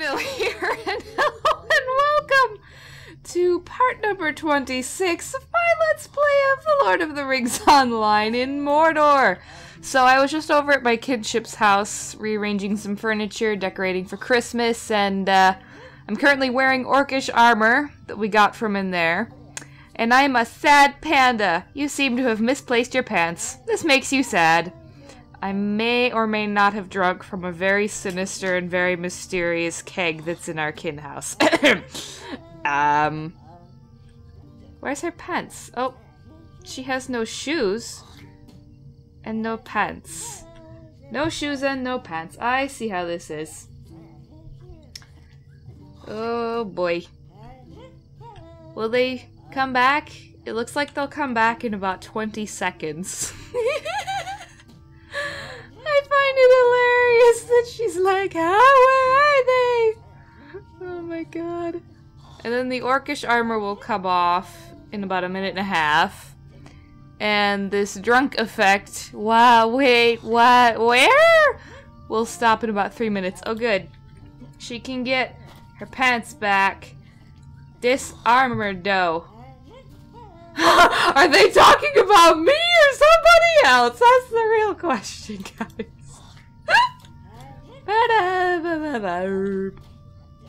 Raelunil here, and hello and welcome to part number 26 of my Let's Play of The Lord of the Rings Online in Mordor. So I was just over at my kinship's house, rearranging some furniture, decorating for Christmas, and I'm currently wearing orcish armor that we got from in there. And I'm a sad panda. You seem to have misplaced your pants. This makes you sad. I may or may not have drunk from a very sinister and very mysterious keg that's in our kin house. Where's her pants? Oh, she has no shoes and no pants. No shoes and no pants. I see how this is. Oh boy. Will they come back? It looks like they'll come back in about 20 seconds. I find it hilarious that she's like, where are they? Oh my god. And then the orcish armor will come off in about a minute and a half. And this drunk effect, wow, wait, what, where? Will stop in about 3 minutes. Oh good. She can get her pants back. Disarmored though. Are they talking about me or somebody else? That's the real question, guys.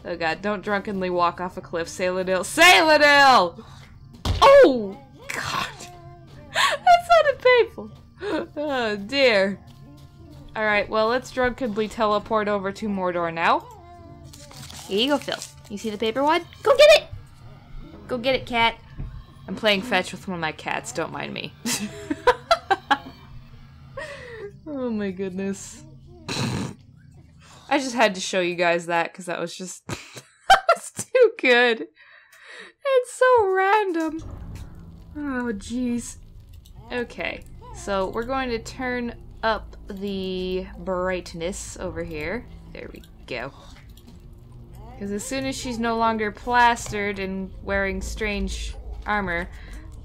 Oh god, don't drunkenly walk off a cliff, Saelunil. Saelunil! Oh, god. That sounded painful. Oh, dear. Alright, well, let's drunkenly teleport over to Mordor now. Here you go, Phil. You see the paper wad? Go get it! Go get it, cat. I'm playing fetch with one of my cats, don't mind me. Oh my goodness. I just had to show you guys that because that was just that was too good. It's so random. Oh jeez. Okay, so we're going to turn up the brightness over here. There we go. Because as soon as she's no longer plastered and wearing strange armor,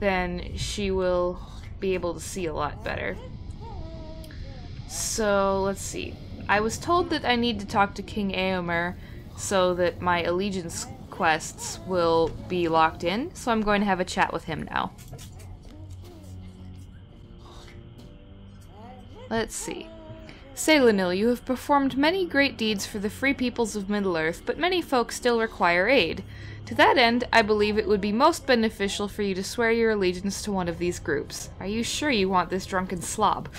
then she will be able to see a lot better. So, let's see. I was told that I need to talk to King Eomer so that my allegiance quests will be locked in, so I'm going to have a chat with him now. Let's see. Saelunil, you have performed many great deeds for the free peoples of Middle-earth, but many folk still require aid. To that end, I believe it would be most beneficial for you to swear your allegiance to one of these groups. Are you sure you want this drunken slob?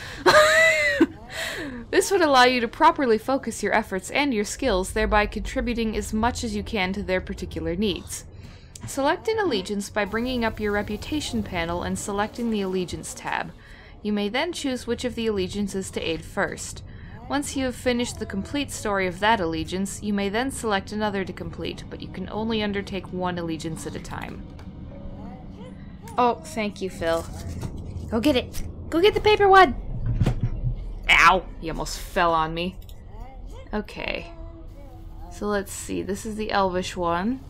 This would allow you to properly focus your efforts and your skills, thereby contributing as much as you can to their particular needs. Select an allegiance by bringing up your reputation panel and selecting the allegiance tab. You may then choose which of the allegiances to aid first. Once you have finished the complete story of that allegiance, you may then select another to complete, but you can only undertake one allegiance at a time. Oh, thank you, Phil. Go get it! Go get the paper wad! Ow! He almost fell on me. Okay. So let's see. This is the elvish one.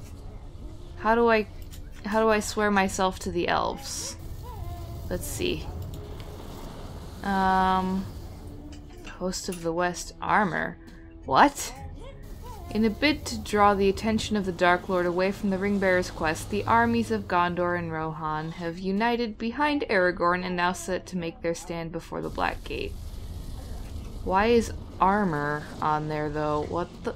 How do I swear myself to the elves? Let's see. Host of the West armor. What? In a bid to draw the attention of the Dark Lord away from the Ringbearer's quest, the armies of Gondor and Rohan have united behind Aragorn and now set to make their stand before the Black Gate. Why is armor on there, though? What the...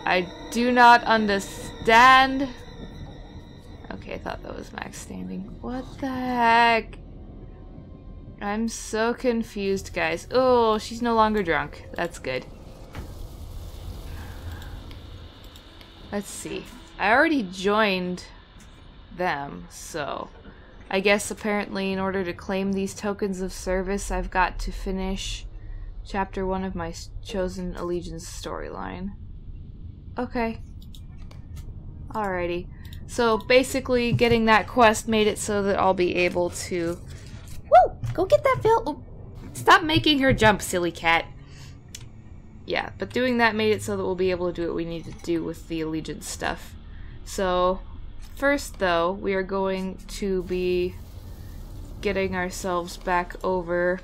I do not understand. Okay, I thought that was max standing. What the heck? I'm so confused, guys. Oh, she's no longer drunk. That's good. Let's see. I already joined them, so... I guess apparently in order to claim these tokens of service, I've got to finish Chapter 1 of my Chosen Allegiance storyline. Okay. Alrighty. So basically getting that quest made it so that I'll be able to... Woo! Go get that, Phil! Oh, stop making her jump, silly cat. Yeah, but doing that made it so that we'll be able to do what we need to do with the allegiance stuff. So, first though, we are going to be getting ourselves back over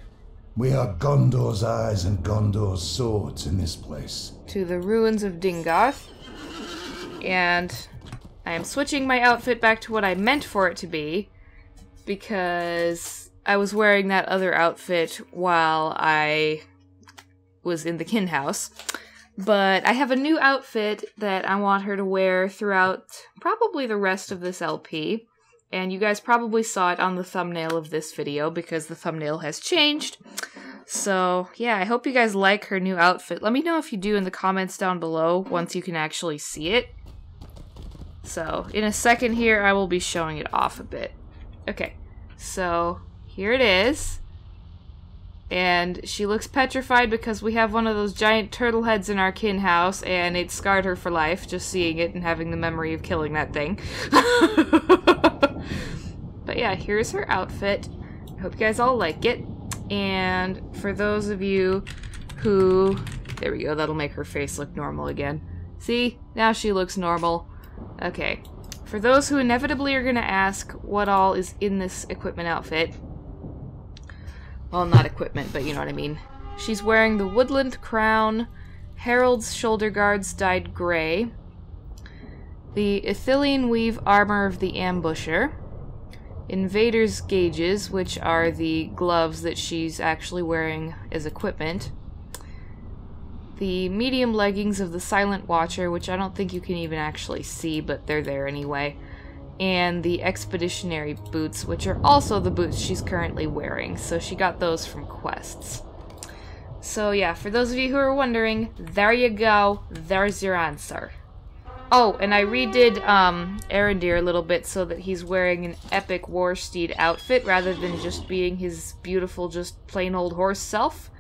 We are Gondor's eyes and Gondor's swords in this place. To the ruins of Dingoth. And I am switching my outfit back to what I meant for it to be, because I was wearing that other outfit while I was in the kin house. But I have a new outfit that I want her to wear throughout probably the rest of this LP. And you guys probably saw it on the thumbnail of this video because the thumbnail has changed. So, yeah, I hope you guys like her new outfit. Let me know if you do in the comments down below once you can actually see it. So, in a second here, I will be showing it off a bit. Okay, so here it is. And she looks petrified because we have one of those giant turtle heads in our kin house, and it scarred her for life, just seeing it and having the memory of killing that thing. But yeah, here's her outfit. I hope you guys all like it. And for those of you who... There we go, that'll make her face look normal again. See? Now she looks normal. Okay. For those who inevitably are going to ask what all is in this equipment outfit... Well, not equipment, but you know what I mean. She's wearing the Woodland Crown, Herald's shoulder guards dyed gray, the Ithilien Weave armor of the Ambusher, Invader's gauges, which are the gloves that she's actually wearing as equipment, the medium leggings of the Silent Watcher, which I don't think you can even actually see, but they're there anyway, and the Expeditionary boots, which are also the boots she's currently wearing, so she got those from quests. So yeah, for those of you who are wondering, there you go, there's your answer. Oh, and I redid Arendir a little bit so that he's wearing an epic war steed outfit rather than just being his beautiful, just plain old horse self.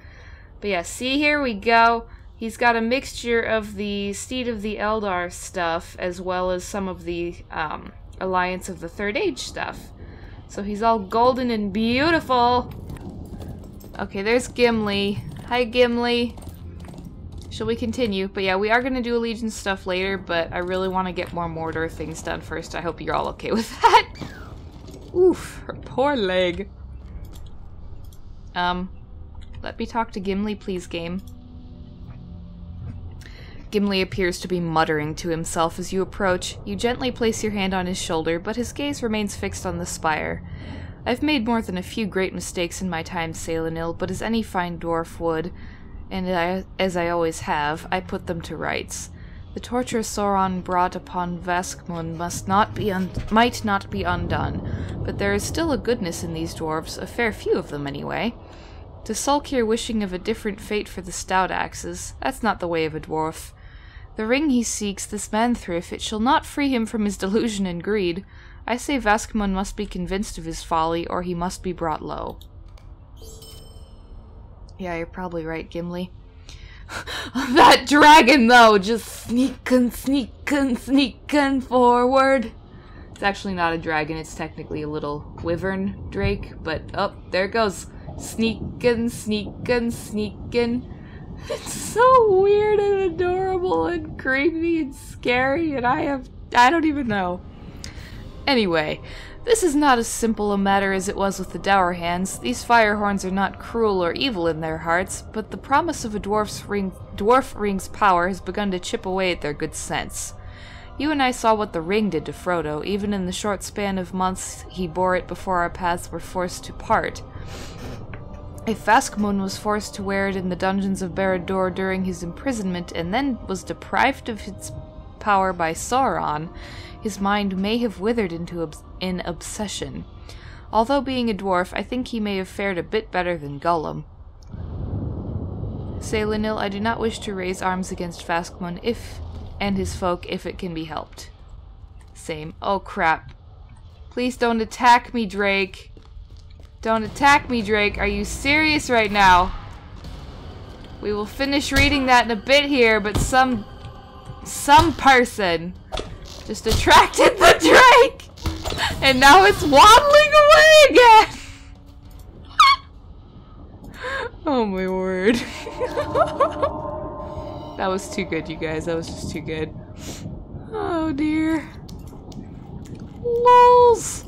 But yeah, see, here we go. He's got a mixture of the Steed of the Eldar stuff as well as some of the Alliance of the Third Age stuff. So he's all golden and beautiful. Okay, there's Gimli. Hi, Gimli. Shall we continue? But yeah, we are going to do Allegiance stuff later, but I really want to get more Mordor things done first. I hope you're all okay with that. Oof, her poor leg. Let me talk to Gimli, please, game. Gimli appears to be muttering to himself as you approach. You gently place your hand on his shoulder, but his gaze remains fixed on the spire. I've made more than a few great mistakes in my time, Saelunil, but as any fine dwarf would, and as I always have, I put them to rights. The torture Sauron brought upon Vaskmun might not be undone, but there is still a goodness in these dwarves, a fair few of them anyway. To sulk here wishing of a different fate for the stout axes, that's not the way of a dwarf. The ring he seeks, this man-thrift, it shall not free him from his delusion and greed. I say Vaskmun must be convinced of his folly, or he must be brought low. Yeah, you're probably right, Gimli. That dragon, though, just sneaking forward. It's actually not a dragon, it's technically a little wyvern drake, but, oh, there it goes. Sneaking. It's so weird and adorable and creepy and scary, and I don't even know. Anyway, this is not as simple a matter as it was with the Dour Hands. These Firehorns are not cruel or evil in their hearts, but the promise of a dwarf ring's power has begun to chip away at their good sense. You and I saw what the ring did to Frodo, even in the short span of months he bore it before our paths were forced to part. If Vaskmun was forced to wear it in the dungeons of Barad-dûr during his imprisonment and then was deprived of its power by Sauron, his mind may have withered into an obsession. Although being a dwarf, I think he may have fared a bit better than Gollum. Saelunil, I do not wish to raise arms against Vaskmun and his folk if it can be helped. Same. Oh crap. Please don't attack me, Drake. Don't attack me, Drake. Are you serious right now? We will finish reading that in a bit here, but some person just attracted the Drake! And now it's waddling away again! Oh my word. That was too good, you guys. That was just too good. Oh dear. Lols!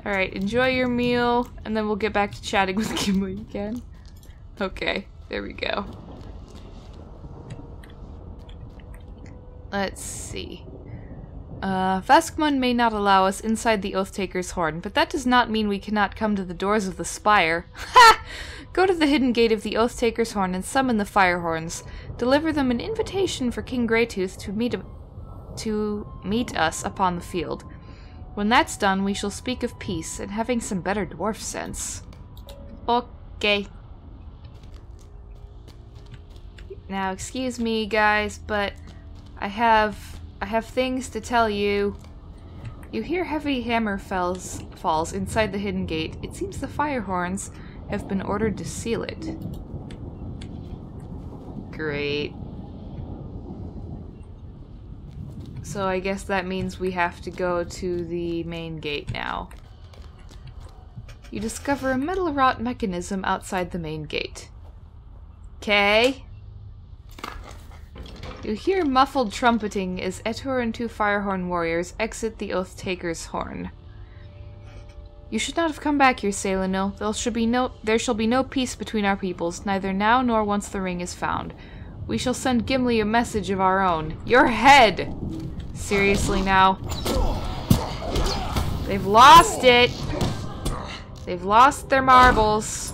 Alright, enjoy your meal, and then we'll get back to chatting with Gimli again. Okay, there we go. Let's see. Vaskmund may not allow us inside the Oathtaker's Horn, but that does not mean we cannot come to the doors of the spire. Ha! Go to the hidden gate of the Oathtaker's Horn and summon the Firehorns. Deliver them an invitation for King Greytooth to meet us upon the field. When that's done, we shall speak of peace and having some better dwarf sense. Okay. Now, excuse me, guys, but I have things to tell you. You hear heavy hammer falls inside the hidden gate. It seems the Firehorns have been ordered to seal it. Great. So I guess that means we have to go to the main gate now. You discover a metal-wrought mechanism outside the main gate. Okay. You hear muffled trumpeting as Etor and 2 Firehorn warriors exit the Oathtaker's Horn. You should not have come back here, Saelunil. There shall be no peace between our peoples, neither now nor once the ring is found. We shall send Gimli a message of our own. Your head! Seriously now. They've lost it! They've lost their marbles.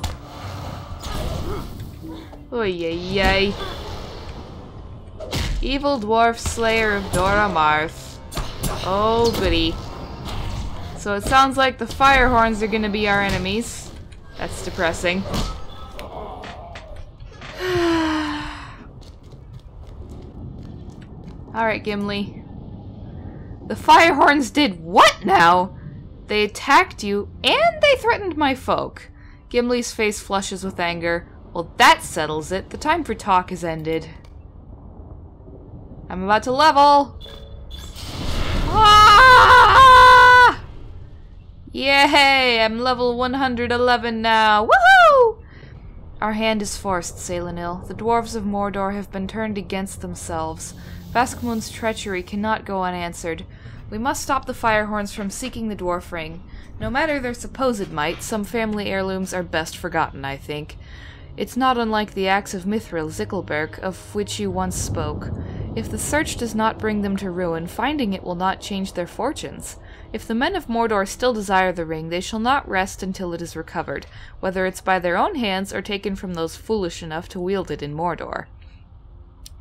Oy yay. Evil dwarf slayer of Dora Marth. Oh goody. So it sounds like the Firehorns are gonna be our enemies. That's depressing. Alright, Gimli. The Firehorns did what now? They attacked you, and they threatened my folk. Gimli's face flushes with anger. Well, that settles it. The time for talk has ended. I'm about to level! Ah! Yay! I'm level 111 now! Woohoo! Our hand is forced, Saelunil. The dwarves of Mordor have been turned against themselves. Vaskmund's treachery cannot go unanswered. We must stop the Firehorns from seeking the dwarf ring. No matter their supposed might, some family heirlooms are best forgotten, I think. It's not unlike the axe of Mithril Zickelberg, of which you once spoke. If the search does not bring them to ruin, finding it will not change their fortunes. If the men of Mordor still desire the ring, they shall not rest until it is recovered, whether it's by their own hands or taken from those foolish enough to wield it in Mordor.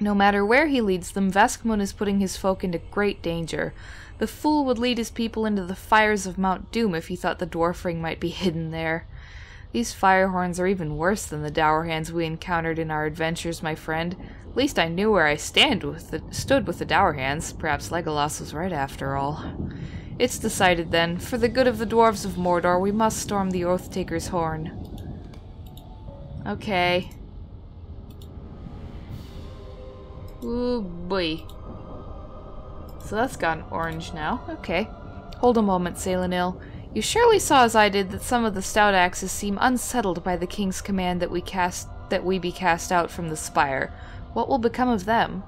No matter where he leads them, Vaskmund is putting his folk into great danger. The fool would lead his people into the fires of Mount Doom if he thought the dwarf ring might be hidden there. These Firehorns are even worse than the dour hands we encountered in our adventures, my friend. At least I knew where I stood with the dour hands. Perhaps Legolas was right after all. It's decided then. For the good of the dwarves of Mordor, we must storm the Oathtaker's Horn. Okay. Ooh boy. So that's gone orange now. Okay. Hold a moment, Saelunil. You surely saw as I did that some of the stout axes seem unsettled by the king's command that we be cast out from the spire. What will become of them?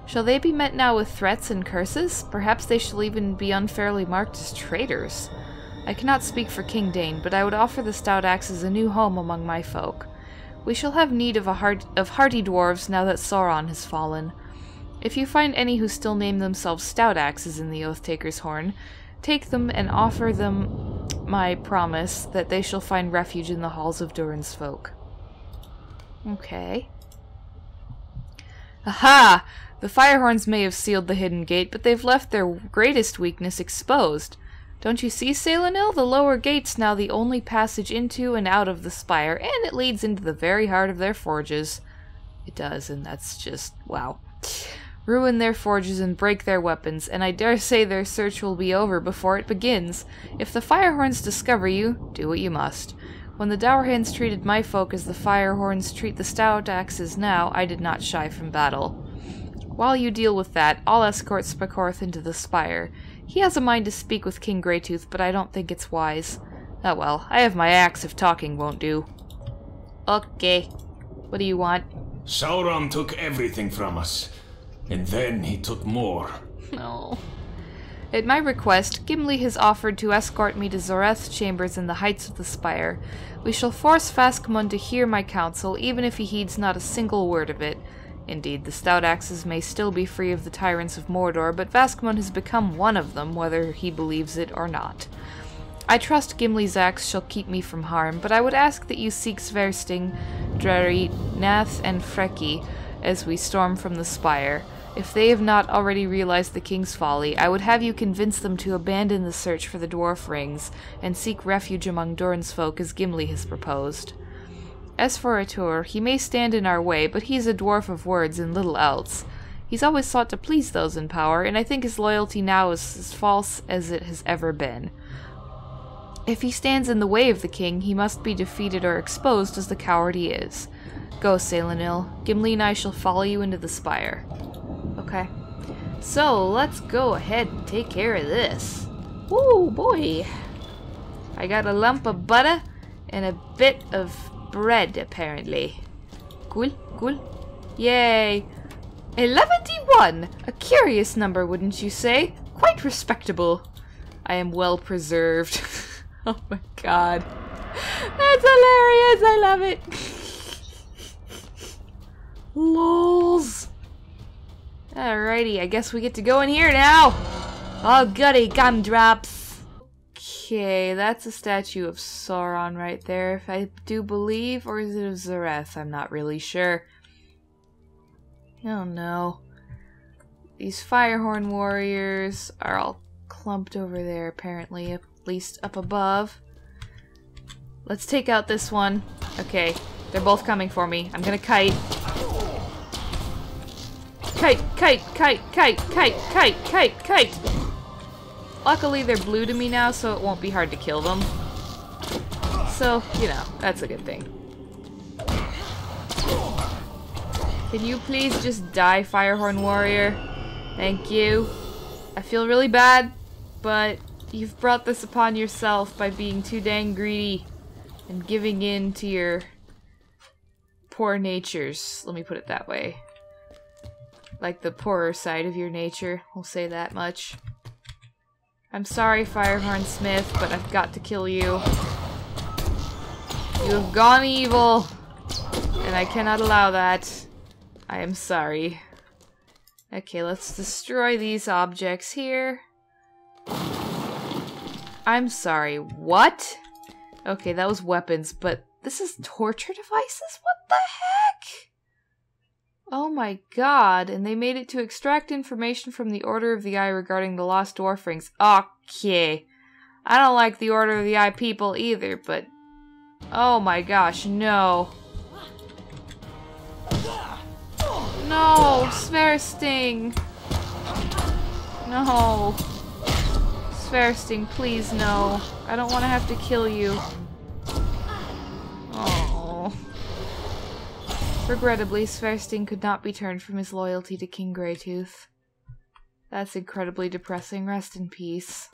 Shall they be met now with threats and curses? Perhaps they shall even be unfairly marked as traitors. I cannot speak for King Dane, but I would offer the stout axes a new home among my folk. We shall have need of hardy dwarves now that Sauron has fallen. If you find any who still name themselves stout axes in the Oathtaker's Horn, take them and offer them my promise that they shall find refuge in the halls of Durin's folk. Okay. Aha! The Firehorns may have sealed the hidden gate, but they've left their greatest weakness exposed. Don't you see, Saelunil? The lower gate's now the only passage into and out of the spire, and it leads into the very heart of their forges. It does, and that's just, wow. Ruin their forges and break their weapons, and I dare say their search will be over before it begins. If the Firehorns discover you, do what you must. When the Dourhands treated my folk as the Firehorns treat the stout axes now, I did not shy from battle. While you deal with that, I'll escort Spakorth into the spire. He has a mind to speak with King Greytooth, but I don't think it's wise. Oh well, I have my axe if talking won't do. Okay. What do you want? Sauron took everything from us. And then he took more. No. At my request, Gimli has offered to escort me to Zoreth's chambers in the heights of the spire. We shall force Faskmund to hear my counsel, even if he heeds not a single word of it. Indeed, the stout axes may still be free of the tyrants of Mordor, but Faskmund has become one of them, whether he believes it or not. I trust Gimli's axe shall keep me from harm, but I would ask that you seek Sversting, Dreri, Nath, and Freki as we storm from the spire. If they have not already realized the king's folly, I would have you convince them to abandon the search for the dwarf rings and seek refuge among Durin's folk as Gimli has proposed. As for Atur, he may stand in our way, but he's a dwarf of words and little else. He's always sought to please those in power, and I think his loyalty now is as false as it has ever been. If he stands in the way of the king, he must be defeated or exposed as the coward he is. Go, Saelunil. Gimli and I shall follow you into the spire. Okay. So, let's go ahead and take care of this. Woo, boy. I got a lump of butter and a bit of bread, apparently. Cool, cool. Yay. 11-1! A curious number, wouldn't you say? Quite respectable. I am well preserved. Oh my god. That's hilarious! I love it! Lols. Alrighty, I guess we get to go in here now! Oh goody gumdrops! Okay, that's a statue of Sauron right there, if I do believe, or is it of Zoreth? I'm not really sure. Oh no. These Firehorn warriors are all clumped over there, apparently, at least up above. Let's take out this one. Okay, they're both coming for me. I'm gonna kite. Kite, kite, kite, kite, kite, kite, kite, kite! Luckily, they're blue to me now, so it won't be hard to kill them. So, you know, that's a good thing. Can you please just die, Firehorn warrior? Thank you. I feel really bad, but you've brought this upon yourself by being too dang greedy and giving in to your poor natures. Let me put it that way. Like the poorer side of your nature, we'll say that much. I'm sorry, Firehorn Smith, but I've got to kill you. You have gone evil, and I cannot allow that. I am sorry. Okay, let's destroy these objects here. I'm sorry, what? Okay, that was weapons, but this is torture devices? What the heck? Oh my god, and they made it to extract information from the Order of the Eye regarding the lost dwarf rings. Okay. I don't like the Order of the Eye people either, but... oh my gosh, no. No, Sversting. No. Sversting, please no. I don't want to have to kill you. Oh. Regrettably, Sversting could not be turned from his loyalty to King Greytooth. That's incredibly depressing. Rest in peace.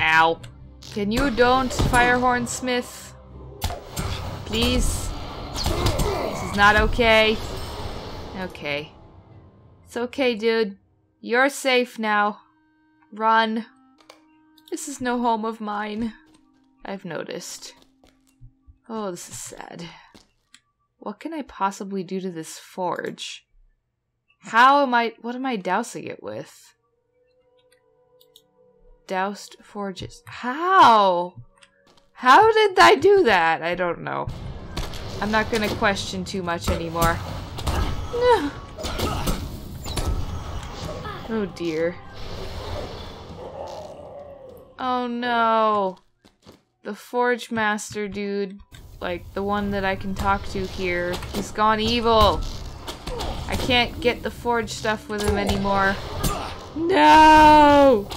Ow. Can you don't, Firehorn Smith? Please? This is not okay. Okay. It's okay, dude. You're safe now. Run. This is no home of mine. I've noticed. Oh, this is sad. What can I possibly do to this forge? What am I dousing it with? Doused forges. How? How did I do that? I don't know. I'm not gonna question too much anymore. No. Oh dear. Oh no. The Forge Master dude, like the one that I can talk to here, he's gone evil. I can't get the forge stuff with him anymore. No!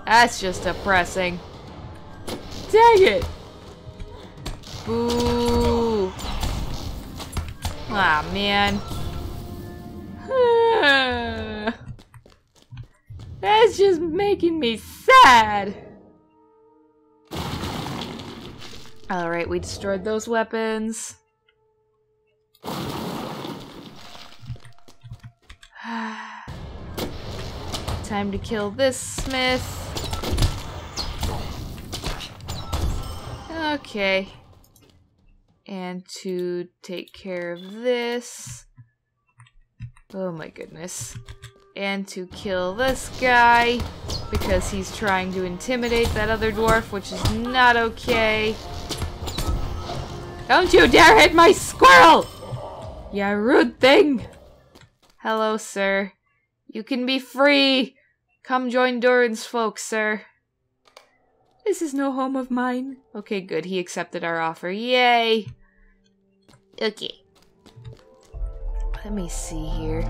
That's just depressing. Dang it! Boo! Ah, man. That's just making me sad. Alright, we destroyed those weapons. Time to kill this smith. Okay. And to take care of this. Oh my goodness. And to kill this guy because he's trying to intimidate that other dwarf, which is not okay. Don't you dare hit my squirrel! You rude thing! Hello, sir. You can be free! Come join Durin's folks, sir. This is no home of mine. Okay, good. He accepted our offer. Yay! Okay. Let me see here.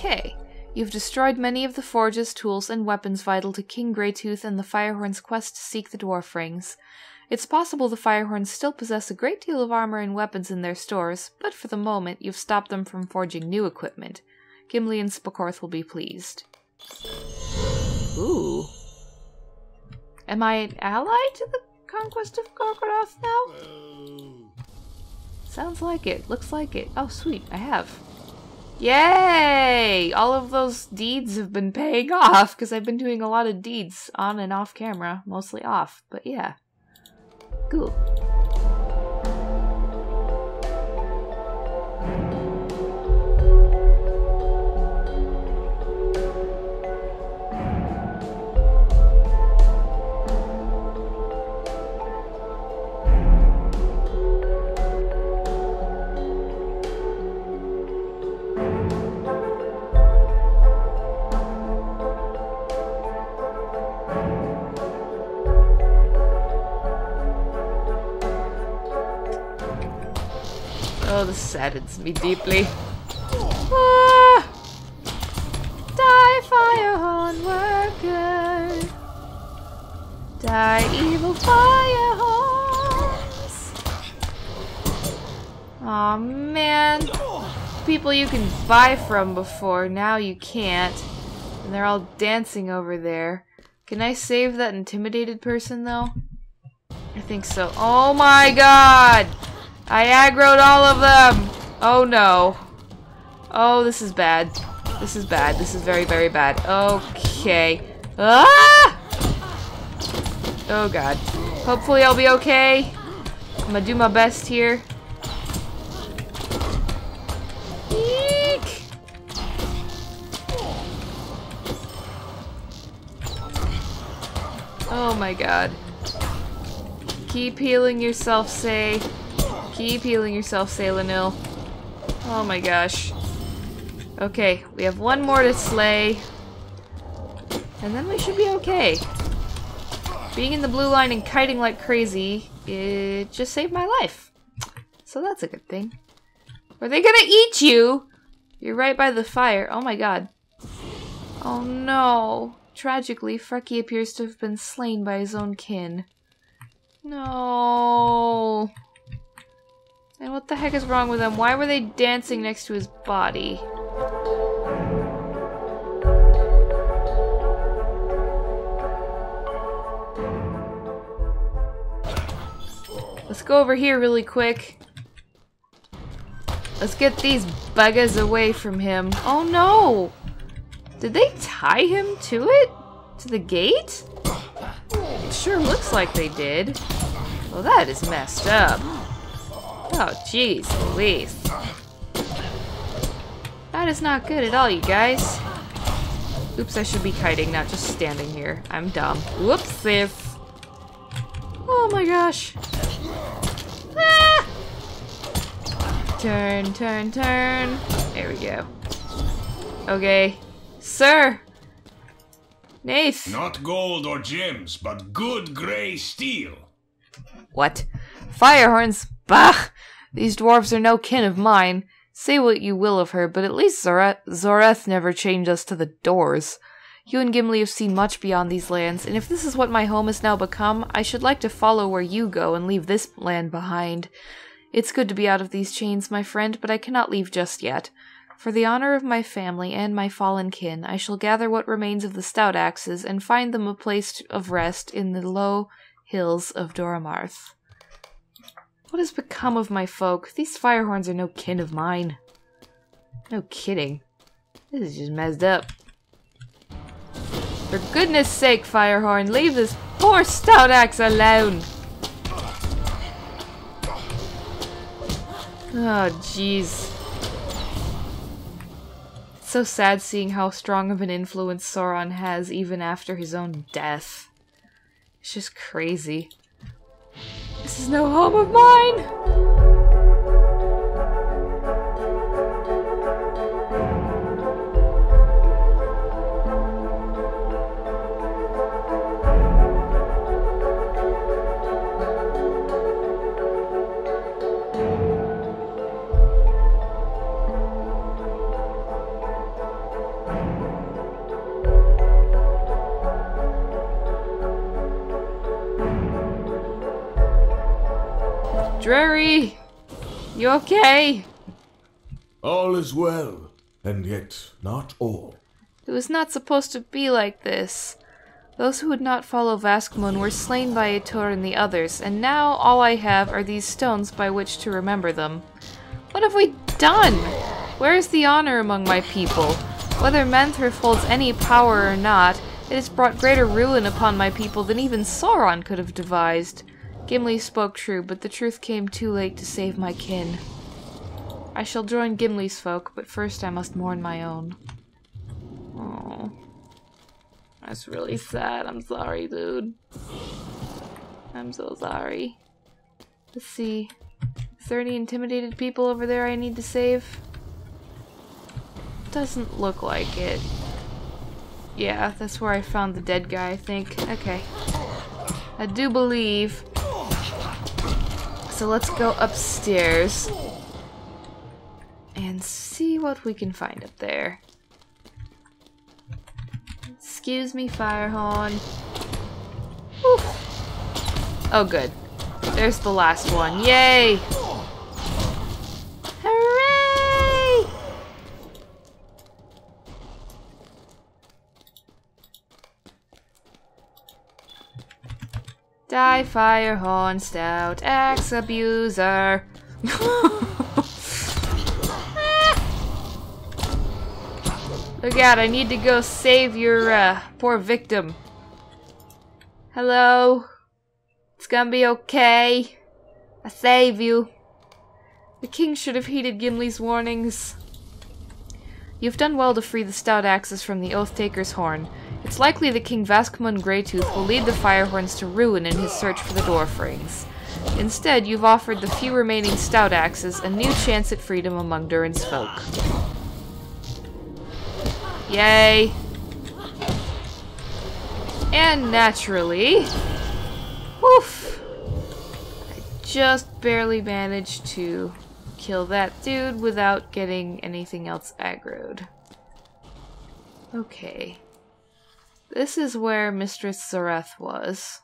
Okay, you've destroyed many of the forges, tools, and weapons vital to King Greytooth and the Firehorn's quest to seek the Dwarf Rings. It's possible the Firehorns still possess a great deal of armor and weapons in their stores, but for the moment, you've stopped them from forging new equipment. Gimli and Spakorth will be pleased. Ooh. Am I an ally to the conquest of Gorgoroth now? Sounds like it. Looks like it. Oh, sweet. I have. Yay! All of those deeds have been paying off, because I've been doing a lot of deeds on and off camera. Mostly off, but yeah. Cool. Oh, this saddens me deeply. Ah! Die, Firehorn worker! Die, evil Firehorns! Aw, man. People you can buy from before, now you can't. And they're all dancing over there. Can I save that intimidated person, though? I think so. Oh my god! I aggroed all of them! Oh no. Oh, this is bad. This is bad. This is very, very bad. Okay. Ah! Oh god. Hopefully I'll be okay. I'm gonna do my best here. Eek! Oh my god. Keep healing yourself, Say. Keep healing yourself, Saelunil. Oh my gosh. Okay, we have one more to slay. And then we should be okay. Being in the blue line and kiting like crazy, it just saved my life. So that's a good thing. Are they gonna eat you? You're right by the fire. Oh my god. Oh no. Tragically, Frecky appears to have been slain by his own kin. No. And what the heck is wrong with them? Why were they dancing next to his body? Let's go over here really quick. Let's get these buggers away from him. Oh no! Did they tie him to it? To the gate? It sure looks like they did. Well, that is messed up. Oh, jeez Louise. That is not good at all, you guys. Oops, I should be kiting, not just standing here. I'm dumb. Whoops, sis. Oh my gosh. Ah! Turn, turn, turn. There we go. Okay. Sir! Nath! Not gold or gems, but good grey steel. What? Firehorns? Bah! These dwarves are no kin of mine. Say what you will of her, but at least Zoreth never chained us to the doors. You and Gimli have seen much beyond these lands, and if this is what my home has now become, I should like to follow where you go and leave this land behind. It's good to be out of these chains, my friend, but I cannot leave just yet. For the honor of my family and my fallen kin, I shall gather what remains of the stout axes and find them a place of rest in the low hills of Doromarth. What has become of my folk? These firehorns are no kin of mine. No kidding. This is just messed up. For goodness sake, Firehorn, leave this poor stout axe alone! Oh, jeez. It's so sad seeing how strong of an influence Sauron has even after his own death. It's just crazy. This is no home of mine! Drury! You okay? All is well, and yet not all. It was not supposed to be like this. Those who would not follow Vaskmund were slain by Etor and the others, and now all I have are these stones by which to remember them. What have we done? Where is the honor among my people? Whether Menthriff holds any power or not, it has brought greater ruin upon my people than even Sauron could have devised. Gimli spoke true, but the truth came too late to save my kin. I shall join Gimli's folk, but first I must mourn my own. Oh, that's really sad. I'm sorry, dude. I'm so sorry. Let's see. Is there any intimidated people over there I need to save? Doesn't look like it. Yeah, that's where I found the dead guy, I think. Okay. I do believe. So let's go upstairs and see what we can find up there. Excuse me, Firehorn. Whew. Oh, good. There's the last one. Yay! Hooray! Die, Firehorn, stout axe abuser. Look out, I need to go save your poor victim. Hello? It's gonna be okay. I save you. The king should have heeded Gimli's warnings. You've done well to free the stout axes from the Oath-taker's horn. It's likely that King Vaskmund Greytooth will lead the Firehorns to ruin in his search for the dwarf rings. Instead, you've offered the few remaining stout axes a new chance at freedom among Durin's folk. Yay! And naturally... Woof! I just barely managed to kill that dude without getting anything else aggroed. Okay. This is where Mistress Zoreth was.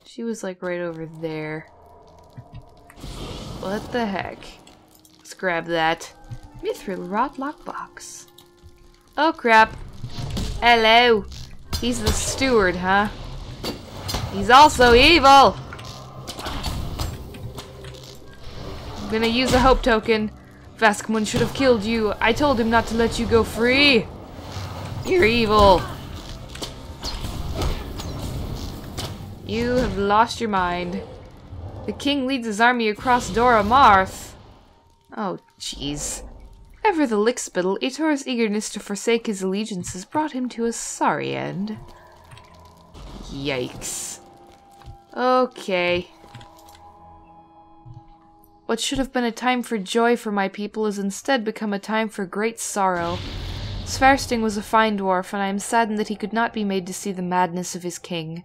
She was like right over there. What the heck? Let's grab that. Mithril Rot Lockbox. Oh crap. Hello. He's the steward, huh? He's also evil! I'm gonna use a hope token. Vaskmund should have killed you. I told him not to let you go free. You're evil. You have lost your mind. The king leads his army across Doromarth. Oh, jeez. Ever the lickspittle, Etor's eagerness to forsake his allegiances brought him to a sorry end. Yikes. Okay. What should have been a time for joy for my people has instead become a time for great sorrow. Svarsting was a fine dwarf, and I am saddened that he could not be made to see the madness of his king.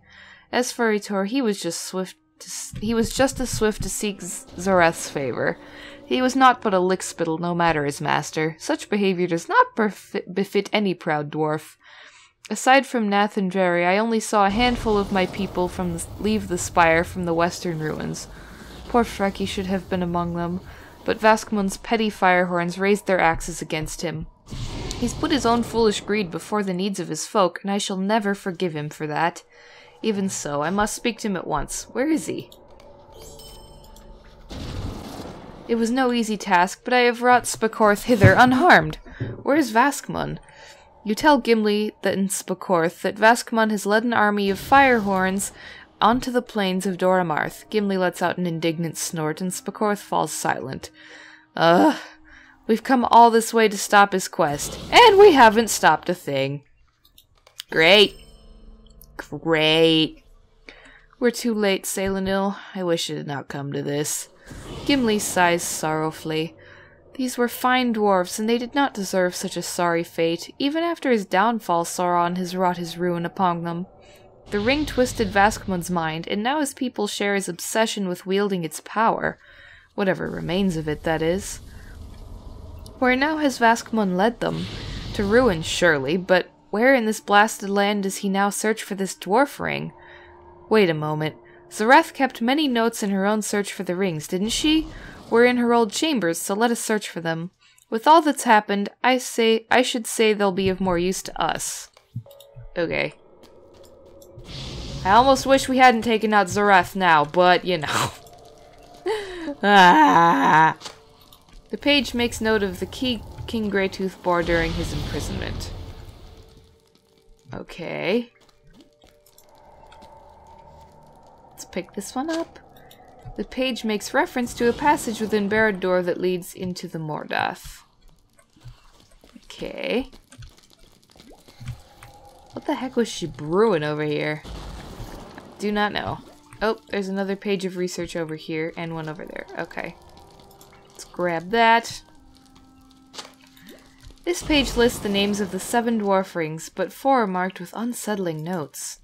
As for Etor, he was just as swift to seek Zareth's favor. He was not but a lickspittle, no matter his master. Such behavior does not befit any proud dwarf. Aside from Nath and Jerry, I only saw a handful of my people leave the spire from the western ruins. Poor Freki should have been among them, but Vaskmund's petty firehorns raised their axes against him. He's put his own foolish greed before the needs of his folk, and I shall never forgive him for that. Even so, I must speak to him at once. Where is he? It was no easy task, but I have brought Spakorth hither unharmed. Where is Vaskmun? You tell Gimli that in Spakorth that Vaskmun has led an army of firehorns onto the plains of Doramarth. Gimli lets out an indignant snort, and Spakorth falls silent. We've come all this way to stop his quest, and we haven't stopped a thing. Great. Great. We're too late, Saelunil. I wish it had not come to this. Gimli sighs sorrowfully. These were fine dwarves, and they did not deserve such a sorry fate. Even after his downfall, Sauron has wrought his ruin upon them. The ring twisted Vaskmund's mind, and now his people share his obsession with wielding its power. Whatever remains of it, that is. Where now has Vaskmund led them? To ruin, surely, but where in this blasted land does he now search for this dwarf ring? Wait a moment. Zareth kept many notes in her own search for the rings, didn't she? We're in her old chambers, so let us search for them. With all that's happened, I should say they'll be of more use to us. Okay. I almost wish we hadn't taken out Zareth now, but, you know. The page makes note of the key King Greytooth bore during his imprisonment. Okay. Let's pick this one up. The page makes reference to a passage within Barad-dûr that leads into the Mordath. Okay. What the heck was she brewing over here? Do not know. Oh, there's another page of research over here and one over there. Okay. Let's grab that. This page lists the names of the 7 dwarf rings, but 4 are marked with unsettling notes.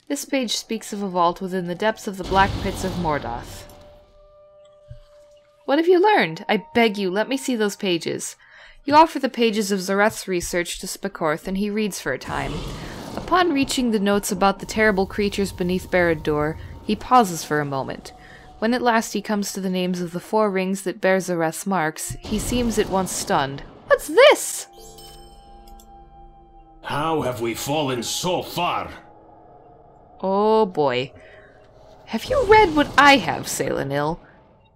This page speaks of a vault within the depths of the black pits of Mordath. What have you learned? I beg you, let me see those pages. You offer the pages of Zareth's research to Spakorth, and he reads for a time. Upon reaching the notes about the terrible creatures beneath Barad-dûr, he pauses for a moment. When at last he comes to the names of the 4 rings that bear Zareth's marks, he seems at once stunned. What's this? How have we fallen so far? Oh boy. Have you read what I have, Saelunil?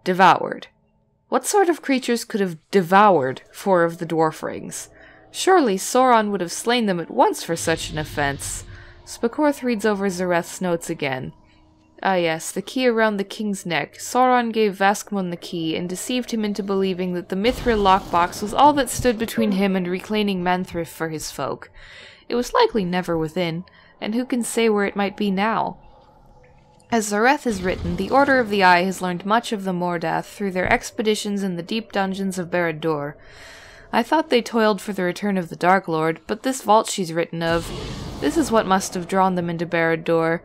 Devoured. What sort of creatures could have devoured 4 of the dwarf rings? Surely Sauron would have slain them at once for such an offense. Spakorth reads over Zareth's notes again. Ah yes, the key around the king's neck. Sauron gave Vaskmund the key and deceived him into believing that the Mithril lockbox was all that stood between him and reclaiming Manthrift for his folk. It was likely never within, and who can say where it might be now? As Zareth has written, the Order of the Eye has learned much of the Mordath through their expeditions in the deep dungeons of Barad-dûr. I thought they toiled for the return of the Dark Lord, but this vault she's written of, this is what must have drawn them into Barad-dûr.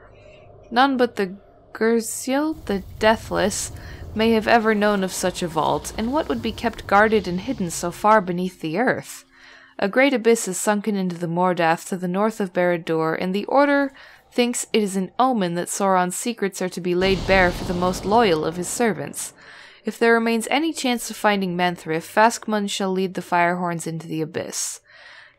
None but the Gursil, the Deathless, may have ever known of such a vault, and what would be kept guarded and hidden so far beneath the earth? A great abyss is sunken into the Mordath to the north of Barad-dûr, and the Order thinks it is an omen that Sauron's secrets are to be laid bare for the most loyal of his servants. If there remains any chance of finding Manthrift, Vaskmund shall lead the Firehorns into the abyss.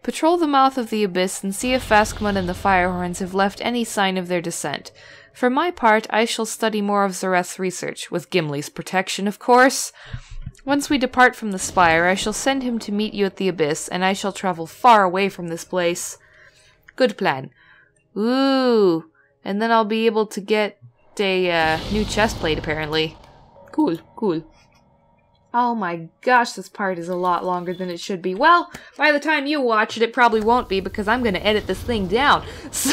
Patrol the mouth of the abyss and see if Vaskmund and the Firehorns have left any sign of their descent. For my part, I shall study more of Zareth's research, with Gimli's protection, of course. Once we depart from the spire, I shall send him to meet you at the abyss, and I shall travel far away from this place. Good plan. Ooh, and then I'll be able to get a new chestplate, apparently. Cool, cool. Oh my gosh, this part is a lot longer than it should be. Well, by the time you watch it, it probably won't be because I'm gonna edit this thing down. So,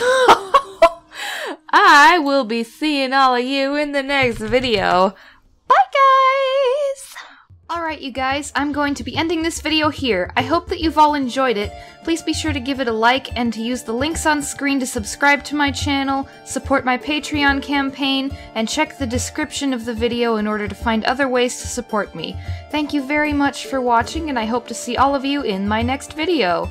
I will be seeing all of you in the next video. Bye, guys! Alright, you guys, I'm going to be ending this video here. I hope that you've all enjoyed it. Please be sure to give it a like and to use the links on screen to subscribe to my channel, support my Patreon campaign, and check the description of the video in order to find other ways to support me. Thank you very much for watching, and I hope to see all of you in my next video.